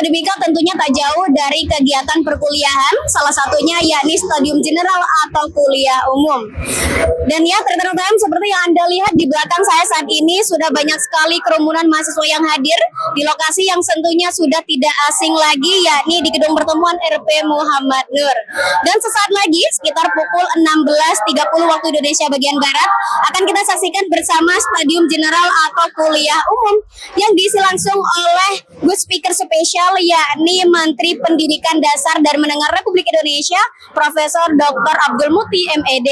akademika tentunya tak jauh dari kegiatan perkuliahan, salah satunya yakni Stadium General atau kuliah umum. Dan ya, teman-teman, seperti yang Anda lihat di belakang saya saat ini sudah banyak sekali kerumunan mahasiswa yang hadir di lokasi yang tentunya sudah tidak asing lagi, yakni di gedung pertemuan RP Muhammad Nur. Dan sesaat lagi sekitar pukul 16.30 waktu Indonesia bagian Barat akan kita saksikan bersama Stadium General atau kuliah umum yang diisi langsung oleh guest speaker spesial yakni Menteri Pendidikan Dasar dan Menengah Republik Indonesia Profesor Dr. Abdul Mukti MED.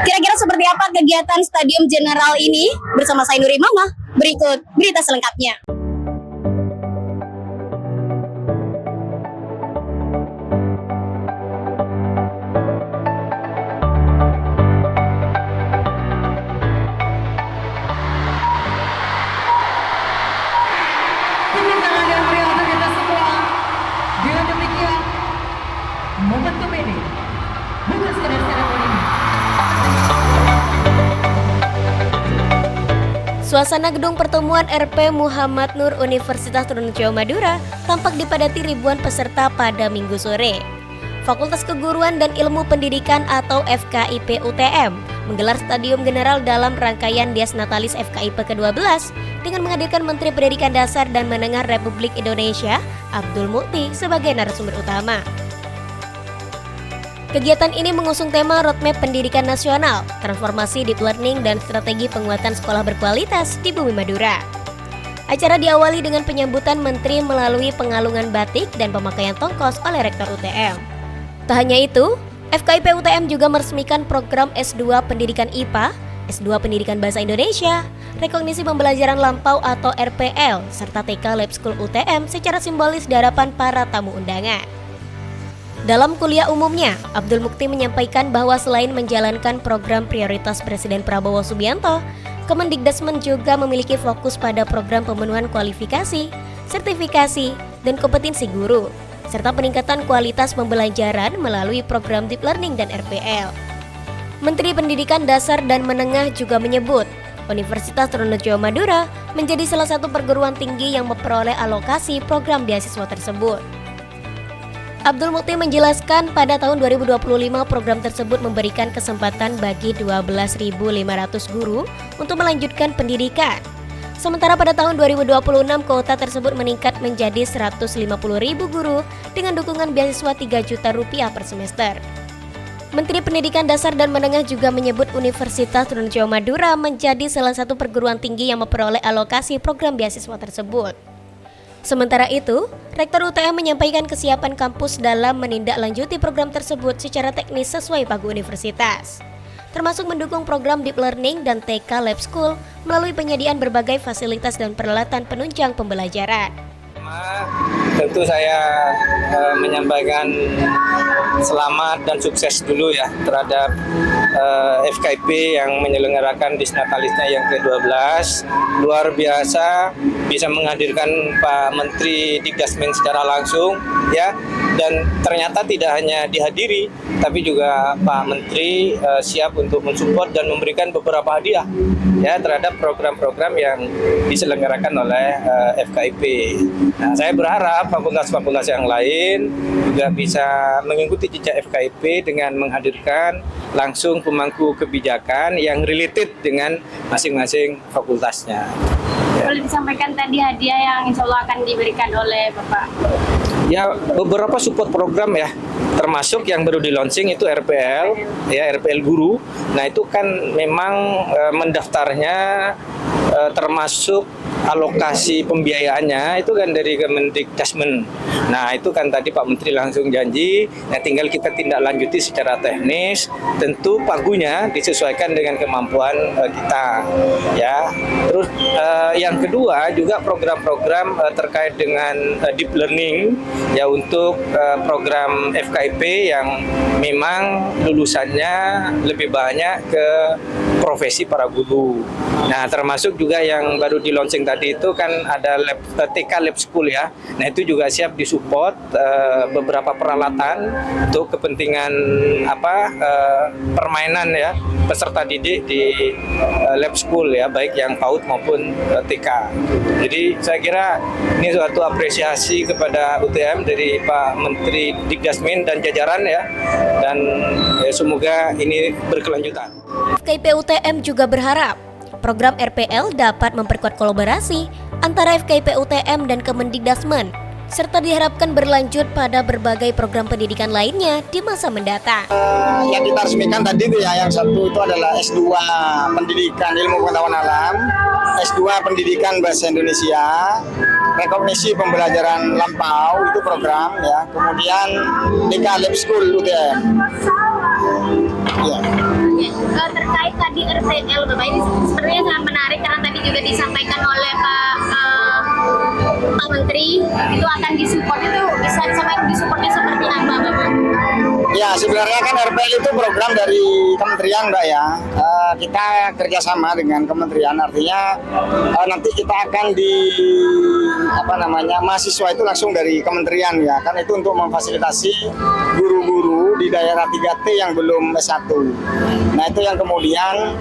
Kira-kira seperti apa kegiatan Stadium General ini? Bersama saya Nuri Mama, berikut berita selengkapnya. Momentum ini bukan sekedar seremoni. Suasana gedung pertemuan RP Muhammad Nur Universitas Trunojoyo Madura tampak dipadati ribuan peserta pada Minggu sore. Fakultas Keguruan dan Ilmu Pendidikan atau FKIP UTM menggelar Stadium General dalam rangkaian Dies Natalis FKIP ke-12 dengan menghadirkan Menteri Pendidikan Dasar dan Menengah Republik Indonesia Abdul Mukti sebagai narasumber utama. Kegiatan ini mengusung tema Roadmap Pendidikan Nasional, Transformasi Deep Learning dan Strategi Penguatan Sekolah Berkualitas di Bumi Madura. Acara diawali dengan penyambutan Menteri melalui pengalungan batik dan pemakaian tongkos oleh Rektor UTM. Tak hanya itu, FKIP UTM juga meresmikan program S2 Pendidikan IPA, S2 Pendidikan Bahasa Indonesia, Rekognisi Pembelajaran Lampau atau RPL, serta TK Lab School UTM secara simbolis di hadapan para tamu undangan. Dalam kuliah umumnya, Abdul Mukti menyampaikan bahwa selain menjalankan program prioritas Presiden Prabowo Subianto, Kemendikdasmen juga memiliki fokus pada program pemenuhan kualifikasi, sertifikasi, dan kompetensi guru, serta peningkatan kualitas pembelajaran melalui program Deep Learning dan RPL. Menteri Pendidikan Dasar dan Menengah juga menyebut, Universitas Trunojoyo Madura menjadi salah satu perguruan tinggi yang memperoleh alokasi program beasiswa tersebut. Abdul Mukti menjelaskan pada tahun 2025 program tersebut memberikan kesempatan bagi 12.500 guru untuk melanjutkan pendidikan. Sementara pada tahun 2026 kuota tersebut meningkat menjadi 150.000 guru dengan dukungan beasiswa 3 juta rupiah per semester. Menteri Pendidikan Dasar dan Menengah juga menyebut Universitas Trunojoyo Madura menjadi salah satu perguruan tinggi yang memperoleh alokasi program beasiswa tersebut. Sementara itu, Rektor UTM menyampaikan kesiapan kampus dalam menindaklanjuti program tersebut secara teknis sesuai pagu universitas, termasuk mendukung program Deep Learning dan TK Lab School melalui penyediaan berbagai fasilitas dan peralatan penunjang pembelajaran. Tentu saya menyampaikan selamat dan sukses dulu ya terhadap FKIP yang menyelenggarakan Dies Natalisnya yang ke-12. Luar biasa bisa menghadirkan Pak Menteri Dikdasmen secara langsung ya, dan ternyata tidak hanya dihadiri tapi juga Pak Menteri siap untuk mensupport dan memberikan beberapa hadiah ya terhadap program-program yang diselenggarakan oleh FKIP. Nah, saya berharap fakultas-fakultas yang lain juga bisa mengikuti jejak FKIP dengan menghadirkan langsung pemangku kebijakan yang related dengan masing-masing fakultasnya. Boleh disampaikan tadi hadiah yang insya Allah akan diberikan oleh Bapak? Ya, beberapa support program ya, termasuk yang baru di launching itu RPL, ya RPL Guru. Nah itu kan memang mendaftarnya termasuk alokasi pembiayaannya itu kan dari Kemendikdasmen. Nah itu kan tadi Pak Menteri langsung janji, nah tinggal kita tindak lanjuti secara teknis. Tentu pagunya disesuaikan dengan kemampuan kita, ya. Terus yang kedua juga program-program terkait dengan deep learning, ya untuk program FKIP yang memang lulusannya lebih banyak ke profesi para guru. Nah, termasuk juga yang baru di launching tadi itu kan ada lab, TK Lab School ya. Nah, itu juga siap disupport beberapa peralatan untuk kepentingan permainan ya peserta didik di Lab School ya, baik yang PAUD maupun TK. Jadi saya kira ini suatu apresiasi kepada UTM dari Pak Menteri Dikdasmin dan jajaran ya, dan semoga ini berkelanjutan. FKIP UTM juga berharap program RPL dapat memperkuat kolaborasi antara FKIP UTM dan Kemendikdasmen, serta diharapkan berlanjut pada berbagai program pendidikan lainnya di masa mendatang. Yang kita resmikan tadi itu ya, yang satu itu adalah S2 Pendidikan Ilmu Pengetahuan Alam, S2 Pendidikan Bahasa Indonesia, Rekognisi Pembelajaran Lampau itu program ya, kemudian TK Lab School UTM. Ya. Terkait tadi RPL, Bapak, ini sebenarnya sangat menarik karena tadi juga disampaikan oleh Pak Menteri itu akan disupport, itu bisa disampaikan disupportnya seperti apa, Bapak? Ya, sebenarnya kan RPL itu program dari kementerian, Mbak ya. Kita kerjasama dengan kementerian, artinya nanti kita akan mahasiswa itu langsung dari kementerian ya. Kan itu untuk memfasilitasi guru-guru di daerah 3T yang belum S1. Nah, itu yang kemudian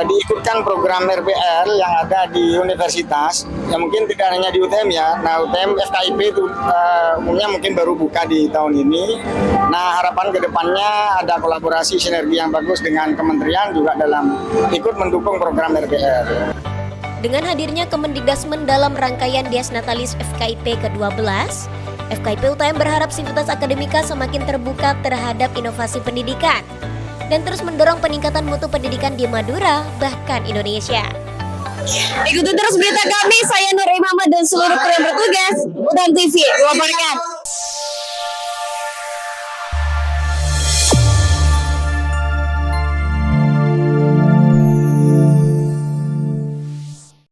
diikutkan program RPL yang ada di universitas, yang mungkin tidak hanya di UTM ya. Nah, UTM FKIP itu umumnya mungkin baru buka di tahun ini. Nah, harapan kedepannya ada kolaborasi sinergi yang bagus dengan kementerian juga dalam ikut mendukung program RPL. Dengan hadirnya Kemendikdasmen dalam rangkaian Dies Natalis FKIP ke-12, FKIP UTM berharap sivitas akademika semakin terbuka terhadap inovasi pendidikan dan terus mendorong peningkatan mutu pendidikan di Madura, bahkan Indonesia. Ikuti terus berita kami, saya Nur Imamah dan seluruh kru yang bertugas UTM TV melaporkan.